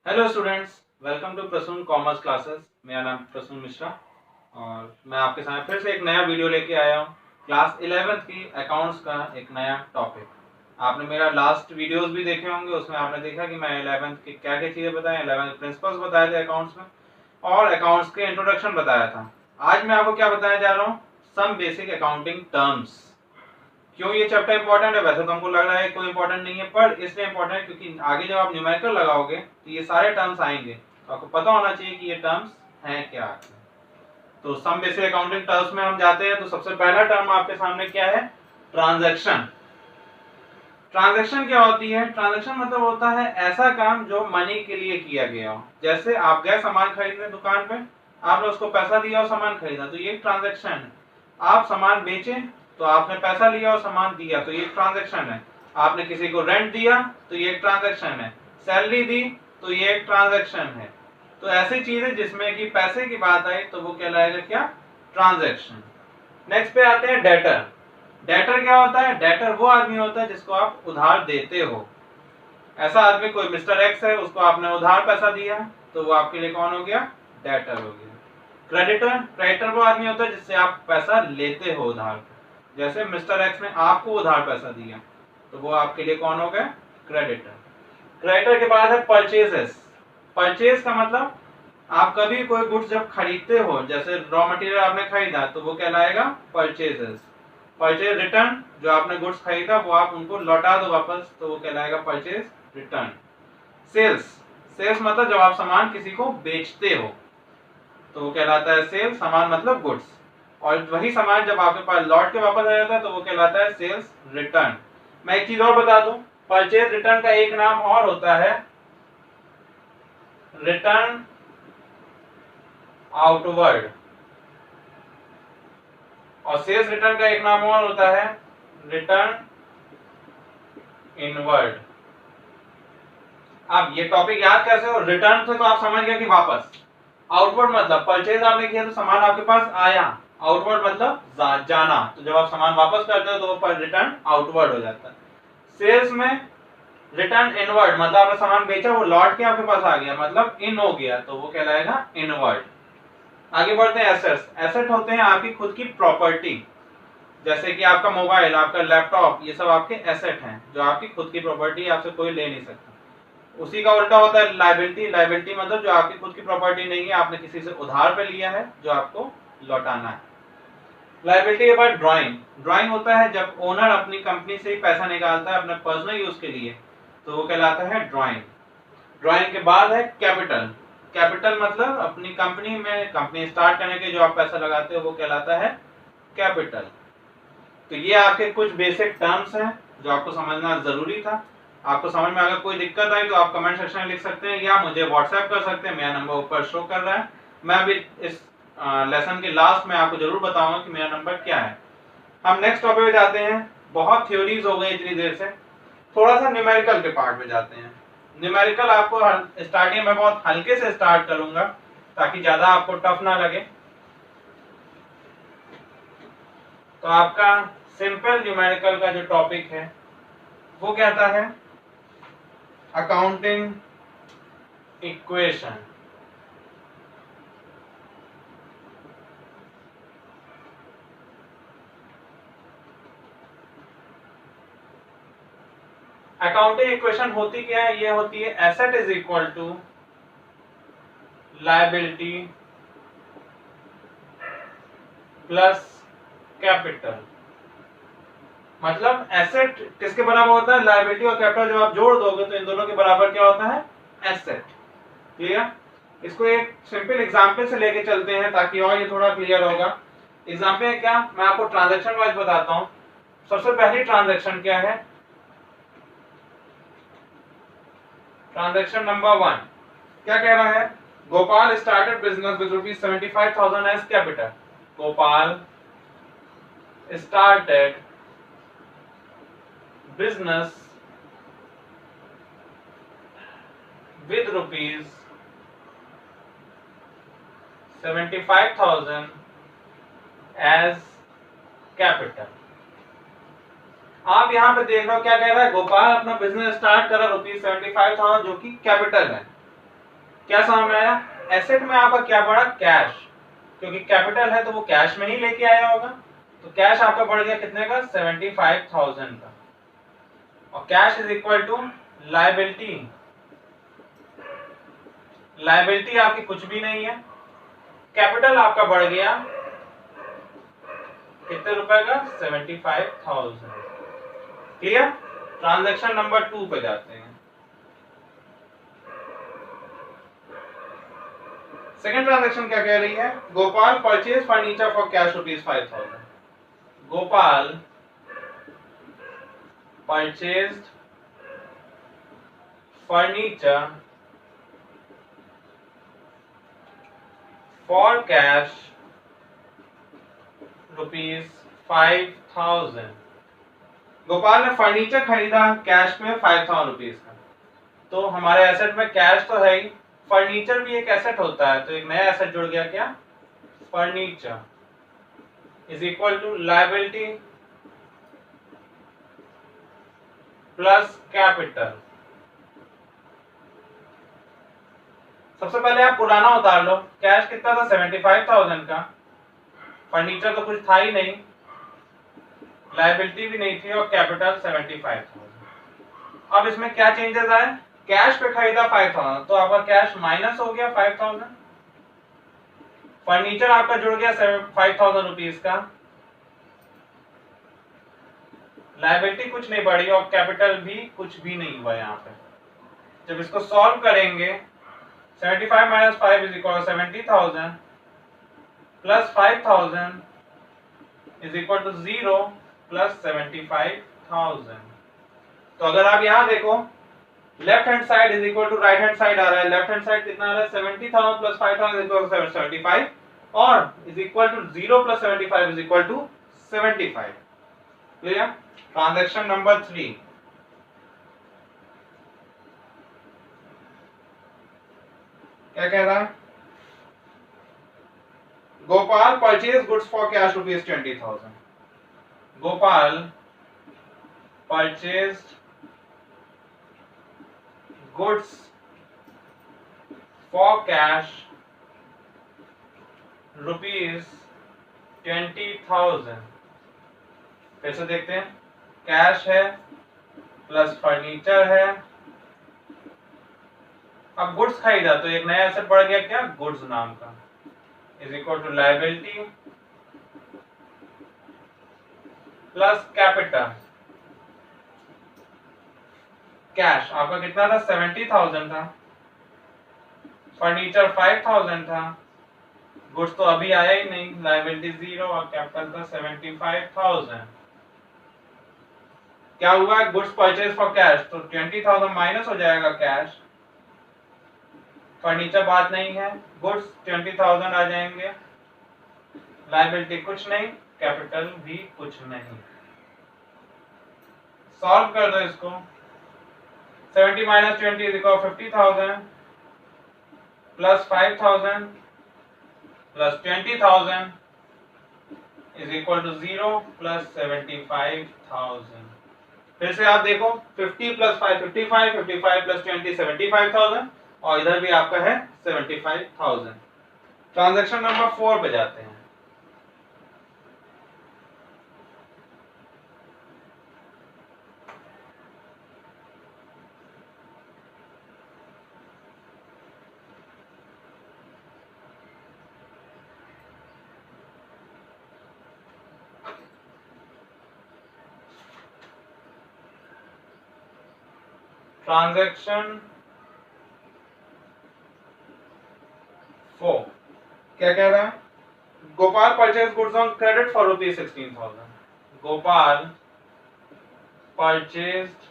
Hello students, welcome to Prasoon commerce classes. मेरा नाम प्रसून मिश्रा और मैं आपके सामने फिर से एक नया वीडियो लेके आया हूँ। क्लास 11th की अकाउंट्स का एक नया टॉपिक। आपने मेरा लास्ट वीडियोस भी देखे होंगे, उसमें आपने देखा कि मैं 11th की क्या क्या चीज़ें बताएं, 11th प्रिंसिपल्स बताए थे अकाउंट्स में और अकाउंट्स के इंट्रोडक्शन बताया था। आज मैं आपको क्या बताने जा रहा हूँ, सम बेसिक अकाउंटिंग टर्म्स। क्यों ये चैप्टर इंपॉर्टेंट है? वैसे तो हमको लग रहा है कोई इंपॉर्टेंट नहीं है, पर इसलिए इंपॉर्टेंट है क्योंकि आगे जब आप न्यूमेरिकल लगाओगे तो ये सारे टर्म्स आएंगे, तो आपको पता होना चाहिए कि ये टर्म्स हैं क्या। तो सम बेसिक अकाउंटिंग टर्म्स में हम जाते हैं, तो सबसे पहला टर्म आपके सामने क्या है? ट्रांजैक्शन। ट्रांजैक्शन क्या होती है? ट्रांजैक्शन मतलब होता है ऐसा काम जो मनी के लिए किया गया हो। जैसे आप गए सामान खरीदने दुकान पे, आपने उसको पैसा दिया और सामान खरीदा, तो ये ट्रांजैक्शन है। आप सामान बेचे तो आपने पैसा लिया और सामान दिया, तो ये ट्रांजैक्शन है। आपने किसी को रेंट दिया तो ये एक ट्रांजैक्शन है। सैलरी दी तो ये एक ट्रांजैक्शन है। तो ऐसी चीजें जिसमें कि पैसे की बात आई तो वो कहलाएगा क्या? ट्रांजैक्शन। नेक्स्ट पे आते हैं डेटर। डेटर क्या होता है? डेटर वो आदमी होता है जिसको आप उधार देते हो। ऐसा आदमी कोई मिस्टर एक्स है, उसको आपने उधार पैसा दिया, तो वो आपके लिए कौन हो गया? डेटर हो गया। क्रेडिटर, क्रेडिटर वो आदमी होता है जिससे आप पैसा लेते हो उधार। जैसे मिस्टर एक्स ने आपको उधार पैसा दिया, तो वो आपके लिए कौन हो गया? क्रेडिटर। क्रेडिटर के बाद है परचेजेस। परचेज का मतलब आप कभी कोई गुड्स जब खरीदते हो, जैसे रॉ मटेरियल आपने खरीदा, तो वो कहलाएगा परचेजेस। परचेज रिटर्न, जो आपने गुड्स खरीदा वो आप उनको लौटा दो वापस, तो वो कहलाएगा परचेज रिटर्न। सेल्स, सेल्स मतलब जब आप सामान किसी को बेचते हो तो वो कहलाता है सेल्स। सामान मतलब गुड्स, और वही सामान जब आपके पास लौट के वापस आ जाता है तो वो कहलाता है सेल्स रिटर्न। मैं एक चीज और बता दूं, परचेज रिटर्न का एक नाम और होता है रिटर्न आउटवर्ड, और सेल्स रिटर्न का एक नाम और होता है रिटर्न इनवर्ड। अब ये टॉपिक याद कैसे हो? रिटर्न से तो आप समझ गए कि वापस। आउटवर्ड मतलब परचेज आपने किया तो सामान आपके पास आया, आउटवर्ड मतलब जाना, तो जब आप सामान वापस करते हो तो वो रिटर्न आउटवर्ड हो जाता है। सेल्स में रिटर्न इनवर्ड मतलब आपने सामान बेचा, वो लौट के आपके पास आ गया, मतलब इन हो गया, तो वो कहलाएगा इनवर्ड। आगे बढ़ते हैं एसेट्स। एसेट होते हैं आपकी खुद की प्रॉपर्टी, जैसे कि आपका मोबाइल, आपका लैपटॉप, ये सब आपके एसेट हैं जो आपकी खुद की प्रॉपर्टी, आपसे कोई ले नहीं सकता। उसी का उल्टा होता है लायबिलिटी। लायबिलिटी मतलब जो आपकी खुद की प्रॉपर्टी नहीं है, आपने किसी से उधार पे लिया है जो आपको लौटाना है। लायबिलिटी के बाद ड्राइंग। ड्राइंग होता है जब ओनर अपनी कंपनी से ही पैसा निकालता है अपने पर्सनल यूज के लिए, तो वो कहलाता है ड्राइंग। ड्राइंग के बाद है कैपिटल। कैपिटल मतलब अपनी कंपनी में, कंपनी स्टार्ट करने के जो आप पैसा लगाते हो वो कहलाता है कैपिटल। तो ये आपके कुछ बेसिक टर्म्स हैं जो आपको समझना जरूरी था। आपको समझ में अगर कोई दिक्कत आई तो आप कमेंट सेक्शन में लिख सकते हैं या मुझे व्हाट्सएप कर सकते हैं, मेरा नंबर ऊपर शो कर रहा है। मैं अभी इस लेसन के लास्ट में आपको जरूर बताऊंगा कि मेरा नंबर क्या है। हम नेक्स्ट टॉपिक पे जाते हैं। बहुत थ्योरीज हो गई इतनी देर से, थोड़ा सा न्यूमेरिकल के पार्ट में जाते हैं। न्यूमेरिकल आपको स्टार्टिंग में बहुत हल्के से स्टार्ट करूंगा ताकि ज्यादा आपको टफ ना लगे। तो आपका सिंपल न्यूमेरिकल का जो टॉपिक है वो कहता है अकाउंटिंग इक्वेशन। अकाउंटिंग इक्वेशन होती क्या है? ये होती है asset is equal to liability plus capital. मतलब एसेट किसके बराबर होता है? लायबिलिटी और कैपिटल जब आप जोड़ दोगे तो इन दोनों के बराबर क्या होता है? एसेट। क्लियर? इसको एक सिंपल एग्जांपल से लेके चलते हैं ताकि और ये थोड़ा क्लियर होगा। एग्जांपल है क्या? मैं आपको ट्रांजैक्शन वाइज बताता हूं। सबसे पहली ट्रांजैक्शन क्या है? ट्रांजैक्शन नंबर 1 क्या कह रहा है? Gopal started business with ₹75,000 as capital. Gopal started business with ₹75,000 as capital। आप यहां पे देख रहे हो क्या कह रहा है? गोपाल अपना बिजनेस स्टार्ट करा ₹75,000 जो कि कैपिटल है। क्या समझ में आया? एसेट में आपका क्या बढ़ा? कैश, क्योंकि कैपिटल है तो वो कैश में ही लेके आया होगा, तो कैश आपका बढ़ गया कितने का? 75,000 का। और cash is equal to liability, liability आपकी कुछ भी नहीं है, कैपिटल आपका बढ़ गया कितने रुपए का? 75,000। क्लियर? ट्रांजैक्शन नंबर 2 पे जाते हैं। सेकेंड ट्रांजैक्शन क्या कह रही है? Gopal purchase furniture for cash ₹5,000। Gopal purchased furniture for cash ₹5,000। Gopal ने फर्नीचर खरीदा कैश में 5,000 रुपीज का। तो हमारे एसेट में कैश तो है ही, फर्नीचर भी एक एसेट होता है, तो एक नया एसेट जुड़ गया, क्या? Furniture is equal to liability plus capital. सबसे पहले आप पुराना उतार लो, कैश कितना था? 75,000 का, फर्नीचर तो कुछ था ही नहीं, लायबिलिटी भी नहीं थी, और कैपिटल 75,000। अब इसमें क्या चेंजेस आए? कैश पे खरीदा 5,000, तो आपका कैश माइनस हो गया 5,000, फर्नीचर आपका जुड़ गया 5,000 रुपीज का, लायबिलिटी कुछ नहीं बढ़ी और कैपिटल भी कुछ भी नहीं हुआ यहाँ पे। जब इसको सॉल्व करेंगे 75 minus 5 is equal 70,000 plus 5,000 is equal to 0 plus 75,000। तो अगर आप यहाँ देखो, left hand side is equal to right hand side आ रहा है, लेफ्ट हैंड साइड कितना आ रहा है? 70,000 प्लस 5,000 इज इक्वल टू 75 और is equal to 0 plus 75 is equal to 75। Clear? Transaction number 3, क्या कह रहा है? Gopal purchase goods for cash ₹20,000। Gopal purchased goods for cash ₹20,000। फिर से देखते हैं, कैश है प्लस फर्नीचर है, अब गुड्स खरीदा तो एक नया एसेट बढ़ गया, क्या? गुड्स नाम का, is equal to liability plus capital. Cash आपका कितना था? 70,000 था, फर्नीचर 5,000 था, गुड्स तो अभी आया ही नहीं, लायबिलिटी 0 और कैपिटल था 75,000। क्या हुआ? गुड्स परचेज फॉर कैश, तो 20,000 माइनस हो जाएगा कैश, फर्नीचर बात नहीं है, गुड्स 20,000 आ जाएंगे, लायबिलिटी कुछ नहीं, कैपिटल भी कुछ नहीं। सॉल्व कर दो इसको, 70 minus 20 is equal 50,000 plus 5,000 plus 20,000 is equal to 0 plus 75,000। फिर से आप देखो, 50 प्लस 5 55, 55 प्लस 20 75,000 और इधर भी आपका है 75,000। ट्रांजैक्शन नंबर 4 पे जाते हैं। ट्रांजैक्शन 4 क्या कह रहा है? Gopal purchase goods on credit for ₹16,000। Gopal purchased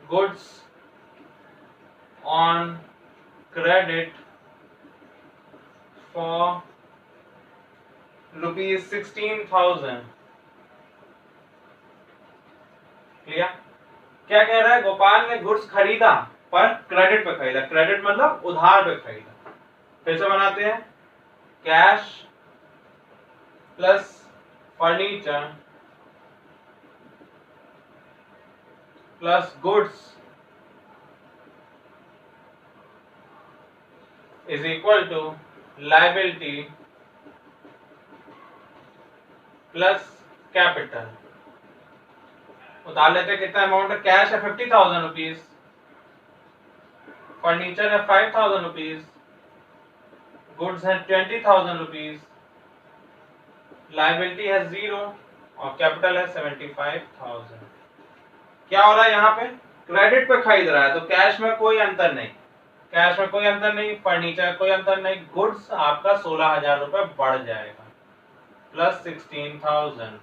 goods on credit for ₹16,000। Clear? क्या कह रहा है? गोपाल ने गुड्स खरीदा पर क्रेडिट पे खरीदा, क्रेडिट मतलब उधार पे खरीदा। फिर से बनाते हैं, cash plus furniture plus goods is equal to liability plus capital. उतार लेते हैं कितना अमाउंट है। कैश है 50,000 रुपीज, फर्नीचर है 5,000 रुपीज, गुड्स है 20,000 रुपीज, लायबिलिटी है 0 और कैपिटल है 75,000। क्या हो रहा है यहाँ पे, क्रेडिट पे खरीद रहा है तो कैश में कोई अंतर नहीं, कैश में कोई अंतर नहीं, फर्नीचर कोई अंतर नहीं, गुड्स आपका 16,000 रुपए बढ़ जाएगा प्लस 16,000।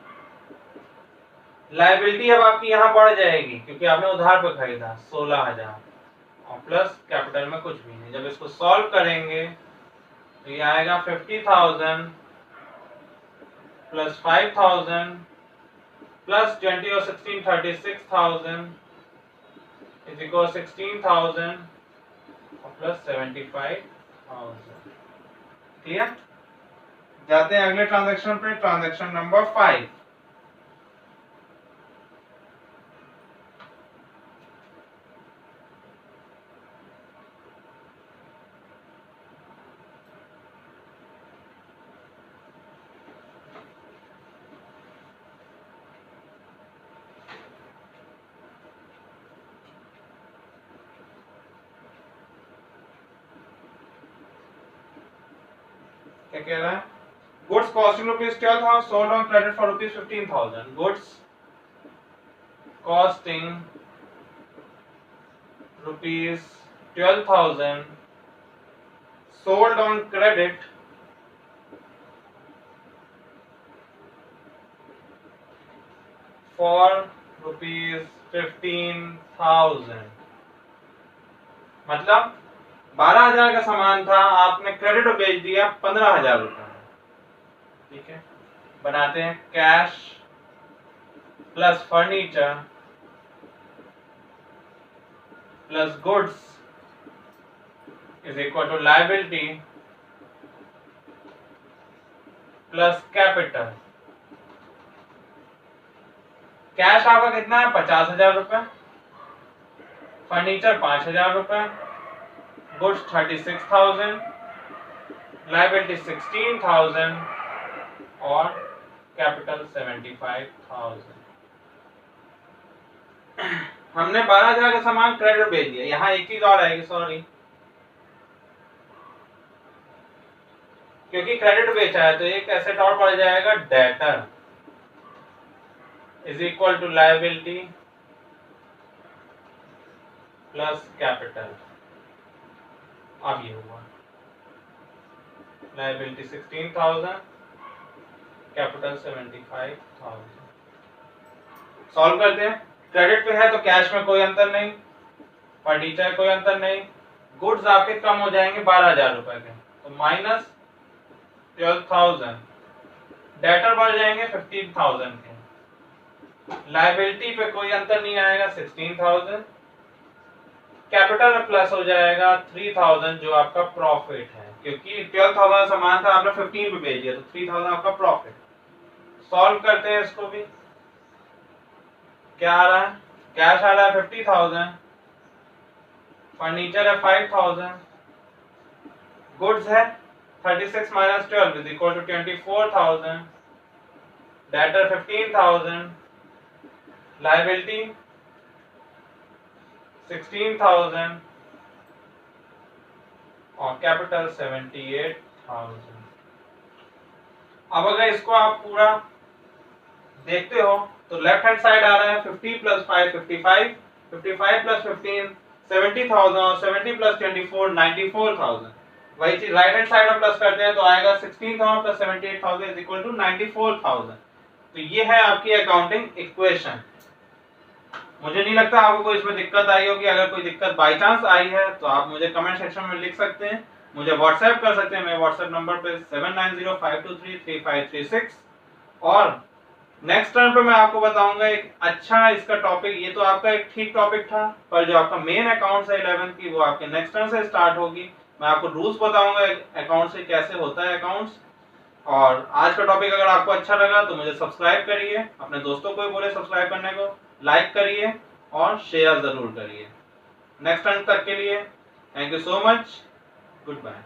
लायबिलिटी अब आपकी यहाँ बढ़ जाएगी क्योंकि आपने उधार पे खरीदा 16,000 और प्लस कैपिटल में कुछ भी नहीं। जब इसको सॉल्व करेंगे तो ये आएगा 50,000 प्लस 5,000 प्लस 20 और 16 36,000 इज इक्वल 16,000 और प्लस 75,000। क्लियर। जाते हैं अगले ट्रांजैक्शन पे, ट्रांजैक्शन नंबर 5। क्या कह रहा है, goods costing rupees 12,000 sold on credit for rupees 15,000। Goods costing rupees 12,000 sold on credit for rupees 15,000। मतलब 12,000 का सामान था, आपने क्रेडिट बेच दिया 15,000 रुपए। ठीक है, बनाते हैं cash plus furniture plus goods is equal to liability plus capital. Cash आपका कितना है 50,000 रुपए, फर्नीचर 5,000 रुपए, गुड्स 36,000, लायबिलिटी 16,000 और कैपिटल 75,000। हमने 12,000 का सामान क्रेडिट भेज दिया। यहाँ एक चीज और आएगी, सॉरी, क्योंकि क्रेडिट बेचा है तो एक एसेट और पड़ जाएगा, debtor is equal to liability plus capital. अब ये हुआ लायबिलिटी 16,000, कैपिटल 75,000। सॉल्व करते हैं। क्रेडिट पे है तो कैश में कोई अंतर नहीं, फर्नीचर कोई अंतर नहीं, गुड्स आपके कम हो जाएंगे 12,000 रुपए के तो माइनस 12,000, डेटर बढ़ जाएंगे 15,000 के, लायबिलिटी पे कोई अंतर नहीं आएगा 16,000, कैपिटल में प्लस हो जाएगा 3,000 जो आपका प्रॉफिट है, क्योंकि 12,000 सामान था आपने 15 पे भेज दिया तो 3,000 आपका प्रॉफिट। सॉल्व करते हैं इसको भी। क्या आ रहा है, कैश आ रहा है 50,000, फर्नीचर है 5,000, गुड्स है 36 minus 12 is equal to 24,000, debtor 15,000, liability 16,000 और कैपिटल 78,000। अब अगर इसको आप पूरा देखते हो तो लेफ्ट हैंड साइड आ रहा है 50 प्लस 5 55, 55 प्लस 15 70,000 और 70 प्लस 24 94,000। वही चीज राइट हैंड साइड में प्लस करते हैं तो आएगा 16,000 प्लस 78,000 इज इक्वल टू 94,000। तो ये है आपकी अकाउंटिंग इक्वेशन। मुझे नहीं लगता आपको कोई इसमें दिक्कत आई होगी। अगर कोई दिक्कत बाई चांस आई है तो आप मुझे कमेंट सेक्शन में लिख सकते हैं, मुझे व्हाट्सएप कर सकते हैं। मेरे व्हाट्सएप नंबर पे 7905233536। और नेक्स्ट टर्म पे मैं आपको बताऊंगा एक अच्छा इसका टॉपिक। ये तो आपका एक ठीक टॉपिक था, पर जो आपका मेन अकाउंट्स है 11th की वो आपके नेक्स्ट टर्म से स्टार्ट होगी। मैं आपको रूल्स बताऊंगा अकाउंट से कैसे होता है अकाउंट्स। और आज का टॉपिक अगर आपको अच्छा लगा तो मुझे सब्सक्राइब करिए, अपने दोस्तों को भी बोले सब्सक्राइब करने को, लाइक करिए और शेयर जरूर करिए। नेक्स्ट टाइम तक के लिए thank you so much, good bye.